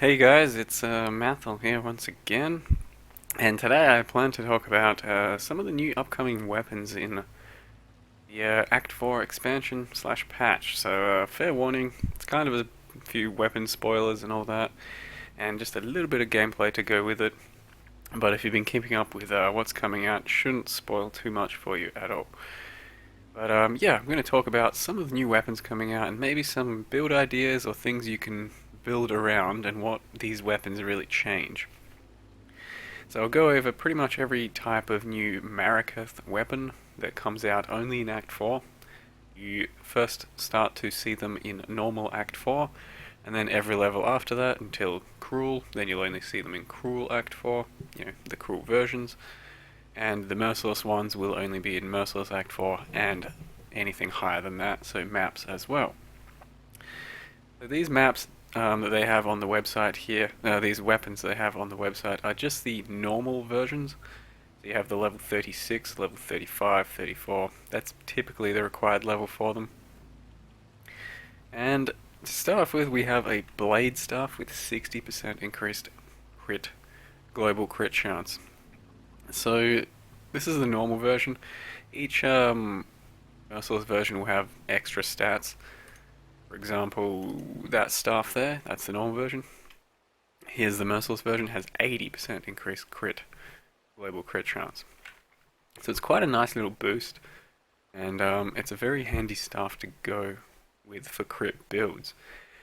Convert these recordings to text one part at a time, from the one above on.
Hey guys, it's Mathel here once again, and today I plan to talk about some of the new upcoming weapons in the Act 4 expansion slash patch. So, fair warning, it's kind of a few weapon spoilers and all that, and just a little bit of gameplay to go with it. But if you've been keeping up with what's coming out, shouldn't spoil too much for you at all. But yeah, I'm going to talk about some of the new weapons coming out and maybe some build ideas or things you can build around and what these weapons really change. So I'll go over pretty much every type of new Maraketh weapon that comes out only in Act 4. You first start to see them in normal Act 4, and then every level after that until Cruel, then you'll only see them in Cruel Act 4, the Cruel versions, and the Merciless ones will only be in Merciless Act 4 and anything higher than that, so maps as well. So these maps that they have on the website here, these weapons they have on the website are just the normal versions. So you have the level 36, level 35, 34. That's typically the required level for them. And to start off with, we have a blade staff with 60% increased global crit chance. So this is the normal version. Each Merciless version will have extra stats. For example, that staff there, that's the normal version. Here's the Merciless version, has 80% increased global crit chance. So it's quite a nice little boost, and it's a very handy staff to go with for crit builds.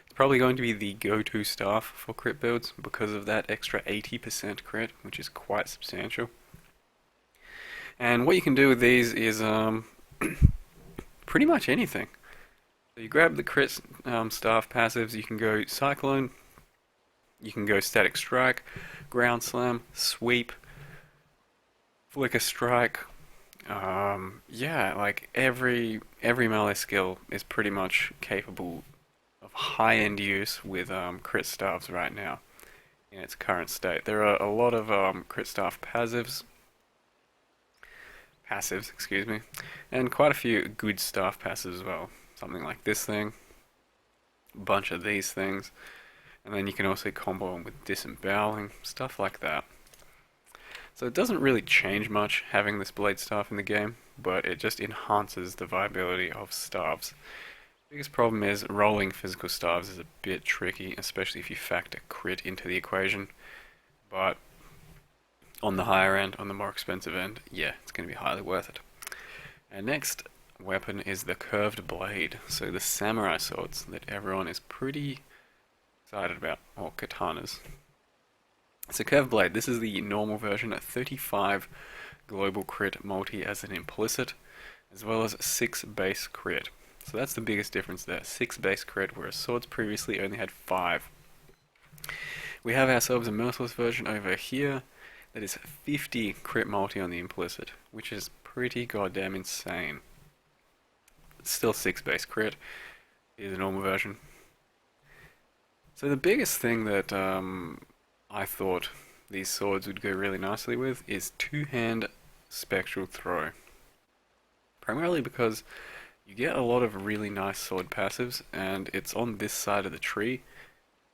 It's probably going to be the go-to staff for crit builds because of that extra 80% crit, which is quite substantial. And what you can do with these is pretty much anything. So you grab the crit staff passives, you can go Cyclone, you can go Static Strike, Ground Slam, Sweep, Flicker Strike. Yeah, like every melee skill is pretty much capable of high-end use with crit staffs right now in its current state. There are a lot of crit staff passives, excuse me, and quite a few good staff passives as well. Something like this thing, a bunch of these things, and then you can also combo them with disemboweling, stuff like that. So it doesn't really change much having this blade staff in the game, but it just enhances the viability of staves. The biggest problem is rolling physical staves is a bit tricky, especially if you factor crit into the equation, but on the higher end, on the more expensive end, yeah, it's going to be highly worth it. And next weapon is the curved blade, so the samurai swords that everyone is pretty excited about, or katanas. So curved blade, this is the normal version at 35 global crit multi as an implicit, as well as 6 base crit. So that's the biggest difference there, 6 base crit, whereas swords previously only had 5. We have ourselves a merciless version over here that is 50 crit multi on the implicit, which is pretty goddamn insane. Still 6 base crit is the normal version. So the biggest thing that I thought these swords would go really nicely with is two-hand spectral throw. Primarily because you get a lot of really nice sword passives, and it's on this side of the tree,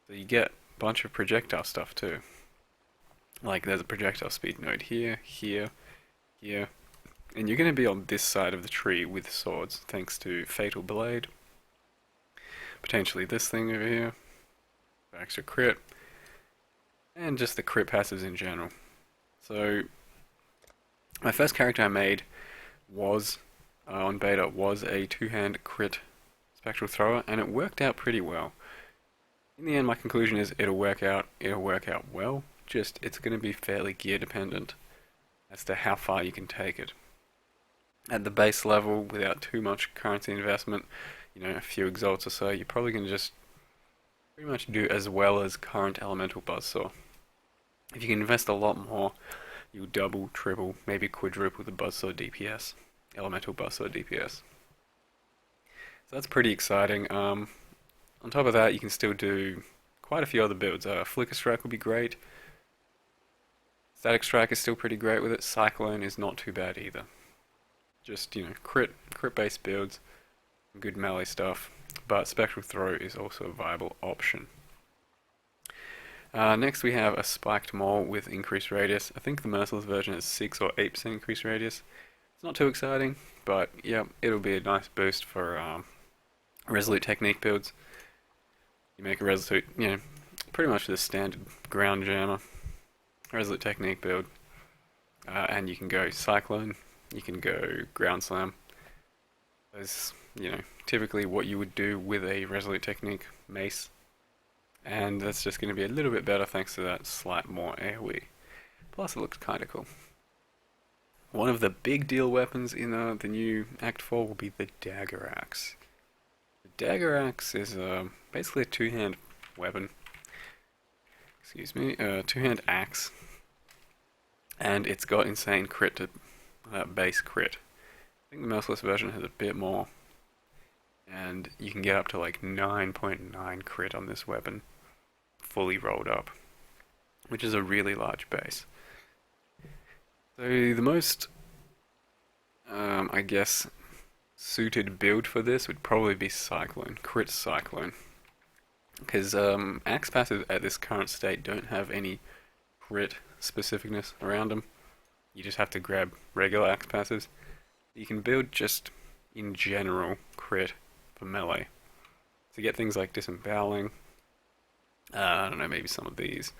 so you get a bunch of projectile stuff too. Like there's a projectile speed node here, here, here, and you're going to be on this side of the tree with swords, thanks to Fatal Blade. Potentially this thing over here, for extra crit, and just the crit passives in general. So, my first character I made was, on beta, was a two-hand crit spectral thrower, and it worked out pretty well. In the end, my conclusion is it'll work out well, just it's going to be fairly gear dependent as to how far you can take it. At the base level, without too much currency investment, a few exalts or so, you're probably going to just pretty much do as well as current Elemental Buzzclaw. If you can invest a lot more, you'll double, triple, maybe quadruple the Buzzclaw DPS, Elemental Buzzclaw DPS. So that's pretty exciting. On top of that, you can still do quite a few other builds. Flicker Strike would be great. Static Strike is still pretty great with it. Cyclone is not too bad either. Just, crit-based builds, good melee stuff, but Spectral Throw is also a viable option. Next we have a spiked maul with increased radius. I think the merciless version has 6 or 8% increased radius. It's not too exciting, but yeah, it'll be a nice boost for resolute technique builds. You make a resolute, pretty much the standard ground jammer, resolute technique build, and you can go cyclone, you can go ground slam. Those, typically what you would do with a resolute technique mace, and that's just going to be a little bit better thanks to that slight more AoE. Plus, it looks kind of cool. One of the big deal weapons in the new Act 4 will be the Dagger Axe. The Dagger Axe is basically a two-hand weapon. Excuse me, two-hand axe. And it's got insane crit to base crit. I think the merciless version has a bit more. And you can get up to like 9.9 crit on this weapon, fully rolled up, which is a really large base. So the most, I guess, suited build for this would probably be Cyclone, Crit Cyclone. Because Axe passives at this current state don't have any crit specificness around them. You just have to grab regular Axe passives. You can build just, in general, crit for melee. To get things like disemboweling, I don't know, maybe some of these.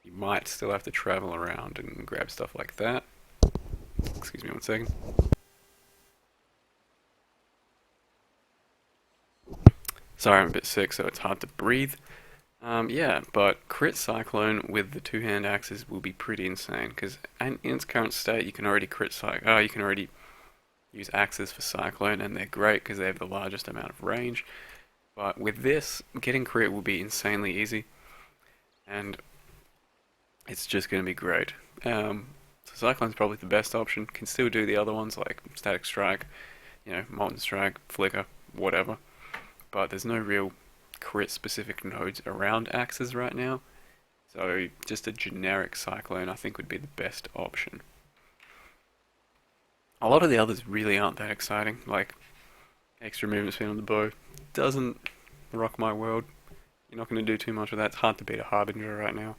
You might still have to travel around and grab stuff like that. Excuse me one second. Sorry, I'm a bit sick, so it's hard to breathe. Yeah, but Crit Cyclone with the two-hand axes will be pretty insane, because in its current state, you can already you can already use axes for Cyclone, and they're great because they have the largest amount of range. But with this, getting crit will be insanely easy, and it's just going to be great. So Cyclone's probably the best option. Can still do the other ones like Static Strike, Molten Strike, Flicker, whatever. But there's no real crit specific nodes around axes right now. So just a generic Cyclone I think would be the best option. A lot of the others really aren't that exciting, like extra movement speed on the bow. Doesn't rock my world. You're not going to do too much with that. It's hard to beat a Harbinger right now.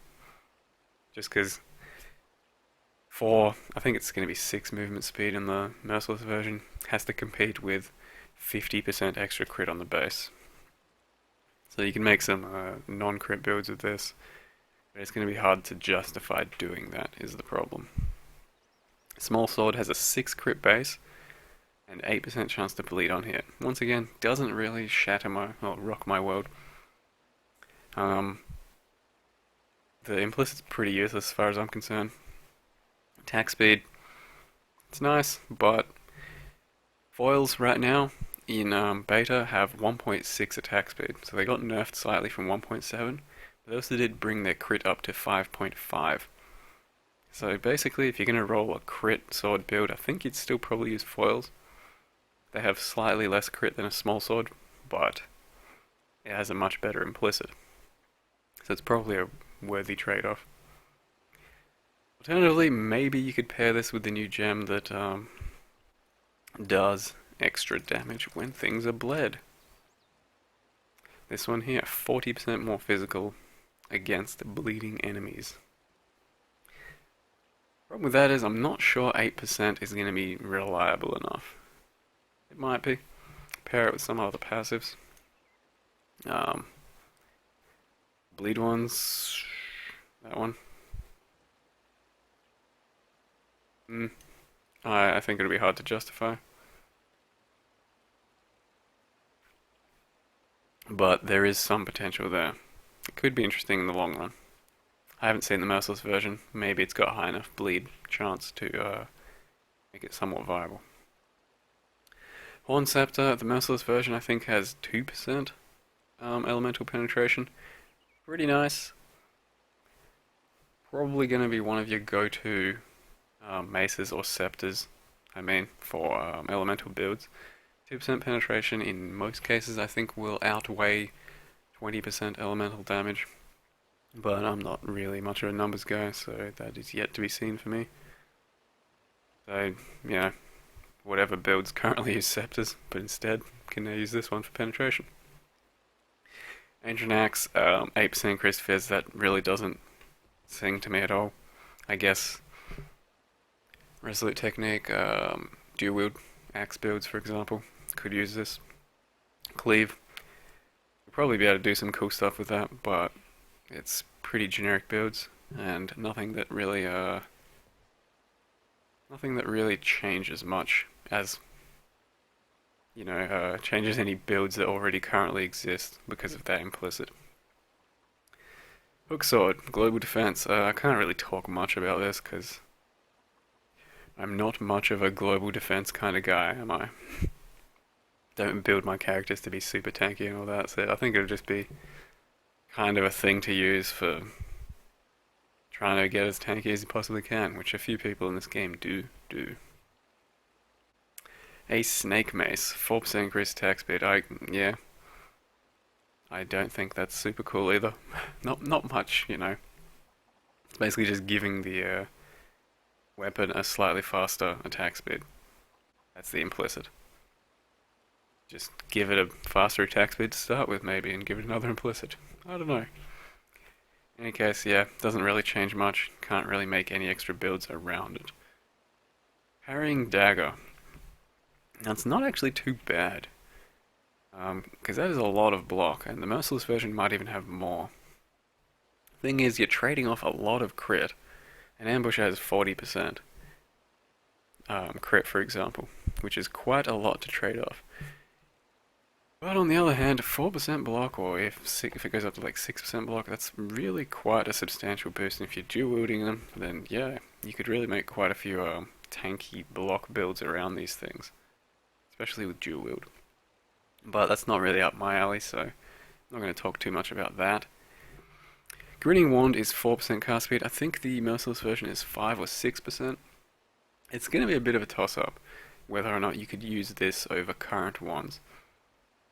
Just because I think it's going to be 6 movement speed in the Merciless version, has to compete with 50% extra crit on the base. So you can make some non-crit builds with this, but it's going to be hard to justify doing that, is the problem. Small Sword has a 6 crit base and 8% chance to bleed on hit. Once again, doesn't really rock my world. The implicit's pretty useless as far as I'm concerned. Attack speed, it's nice, but foils right now in beta have 1.6 attack speed, so they got nerfed slightly from 1.7, but they also did bring their crit up to 5.5. So basically, if you're going to roll a crit sword build, I think you'd still probably use foils. They have slightly less crit than a small sword, but it has a much better implicit. So it's probably a worthy trade-off. Alternatively, maybe you could pair this with the new gem that does extra damage when things are bled. This one here, 40% more physical against bleeding enemies. Problem with that is I'm not sure 8% is going to be reliable enough. It might be. Pair it with some other passives. Bleed ones. That one. I think it'll be hard to justify. But there is some potential there. It could be interesting in the long run. I haven't seen the Merciless version. Maybe it's got a high enough bleed chance to make it somewhat viable. Horn Scepter, the Merciless version I think has 2% elemental penetration. Pretty nice. Probably going to be one of your go-to maces or scepters, for elemental builds. 2% penetration in most cases I think will outweigh 20% elemental damage. But I'm not really much of a numbers guy, so that is yet to be seen for me. So, whatever builds currently use Scepters, but instead can use this one for penetration. Ancient Axe, 8% increased fizz, that really doesn't sing to me at all. I guess Resolute Technique, dual wield axe builds, for example, could use this. Cleave, you'll probably be able to do some cool stuff with that, but it's pretty generic builds and nothing that really changes much as changes any builds that already currently exist because of that implicit. Hook Sword, Global Defense. I can't really talk much about this because I'm not much of a global defense kind of guy, am I? Don't build my characters to be super tanky and all that, so I think it'll just be kind of a thing to use for trying to get as tanky as you possibly can, which a few people in this game do. A Snake Mace, 4% increased attack speed. I don't think that's super cool either. Not much, It's basically just giving the weapon a slightly faster attack speed. That's the implicit. Just give it a faster attack speed to start with, maybe, and give it another implicit. I don't know. In any case, yeah, doesn't really change much. Can't really make any extra builds around it. Parrying Dagger. That's not actually too bad. Because that is a lot of block, and the Merciless version might even have more. Thing is, you're trading off a lot of crit. An ambush has 40% crit, for example, which is quite a lot to trade off. But on the other hand, 4% block, or if it goes up to like 6% block, that's really quite a substantial boost. And if you're dual wielding them, then yeah, you could really make quite a few tanky block builds around these things, especially with dual wield. But that's not really up my alley, so I'm not going to talk too much about that. Grinning Wand is 4% cast speed. I think the Merciless version is 5 or 6%. It's going to be a bit of a toss-up whether or not you could use this over current wands.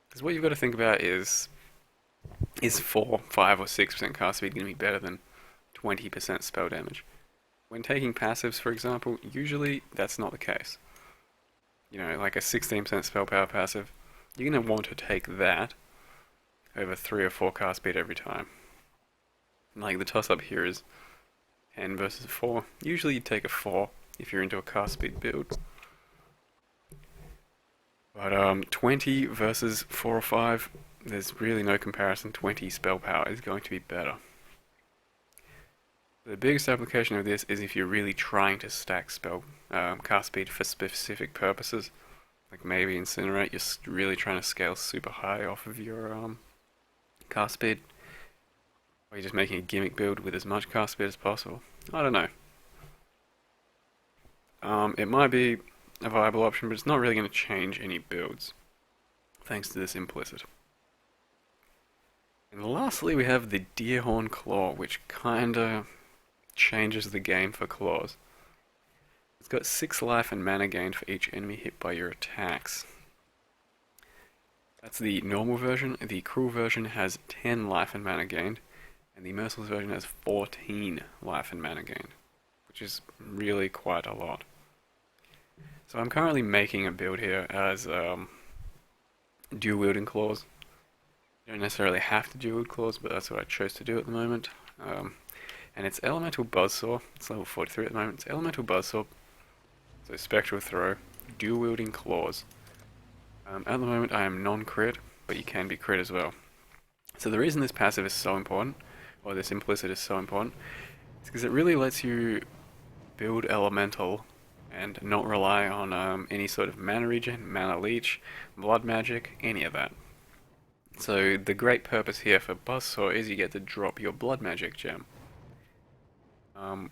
Because what you've got to think about is 4, 5 or 6% cast speed going to be better than 20% spell damage? When taking passives, for example, usually that's not the case. Like a 16% spell power passive, you're going to want to take that over 3 or 4 cast speed every time. Like the toss-up here is 10 versus 4. Usually you take a 4 if you're into a cast speed build. But 20 versus 4 or 5, there's really no comparison. 20 spell power is going to be better. The biggest application of this is if you're really trying to stack spell cast speed for specific purposes. Like maybe Incinerate, you're really trying to scale super high off of your cast speed. Or you're just making a gimmick build with as much cast speed as possible. I don't know. It might be a viable option, but it's not really going to change any builds, thanks to this implicit. And lastly, we have the Deerhorn Claw, which kinda changes the game for claws. It's got 6 life and mana gained for each enemy hit by your attacks. That's the normal version. The cruel version has 10 life and mana gained, and the merciless version has 14 life and mana gained, which is really quite a lot. So I'm currently making a build here as dual wielding claws. You don't necessarily have to dual wield claws, but that's what I chose to do at the moment. And it's Elemental Buzzclaw. It's level 43 at the moment. It's Elemental Buzzclaw. So spectral throw, dual wielding claws. At the moment I am non-crit, but you can be crit as well. So the reason this passive is so important, or this implicit is so important, is because it really lets you build elemental and not rely on any sort of mana regen, mana leech, blood magic, any of that. So the great purpose here for Buzzsaw is you get to drop your blood magic gem.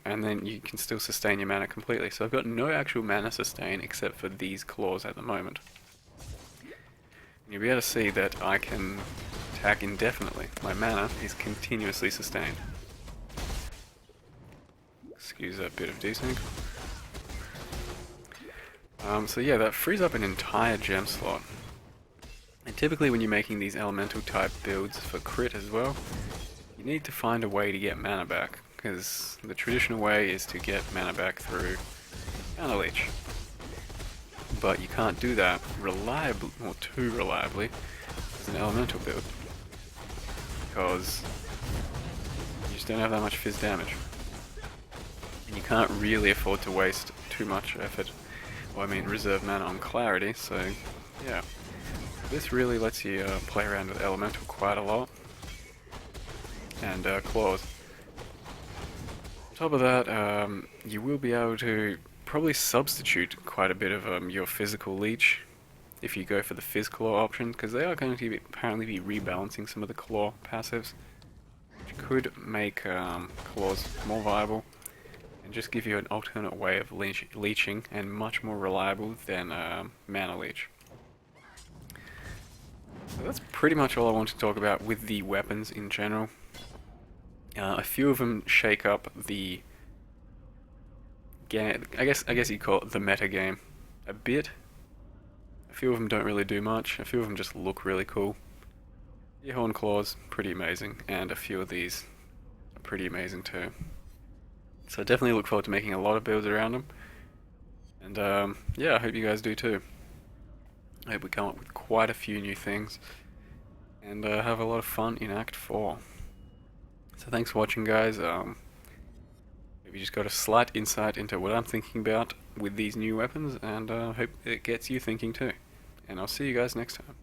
And then you can still sustain your mana completely. So I've got no actual mana sustain except for these claws at the moment. And you'll be able to see that I can attack indefinitely. My mana is continuously sustained. Excuse that bit of desync. So yeah, that frees up an entire gem slot. And typically when you're making these elemental type builds for crit as well, you need to find a way to get mana back, because the traditional way is to get mana back through counter leech. But you can't do that reliably, or too reliably, as an elemental build. because you just don't have that much fizz damage. And you can't really afford to waste too much effort, well, I mean reserve mana on clarity, so yeah. This really lets you play around with elemental quite a lot. And claws. On top of that, you will be able to probably substitute quite a bit of your physical leech if you go for the fizz claw option, because they are going to apparently be rebalancing some of the claw passives, which could make claws more viable and just give you an alternate way of leeching and much more reliable than mana leech. So that's pretty much all I want to talk about with the weapons in general. A few of them shake up the game. I guess you'd call it the meta game a bit. A few of them don't really do much. A few of them just look really cool. Deerhorn claws, pretty amazing, and a few of these are pretty amazing too. So definitely look forward to making a lot of builds around them. And yeah, I hope you guys do too. I hope we come up with quite a few new things and have a lot of fun in Act 4. So thanks for watching, guys. Maybe just got a slight insight into what I'm thinking about with these new weapons, and hope it gets you thinking too. And I'll see you guys next time.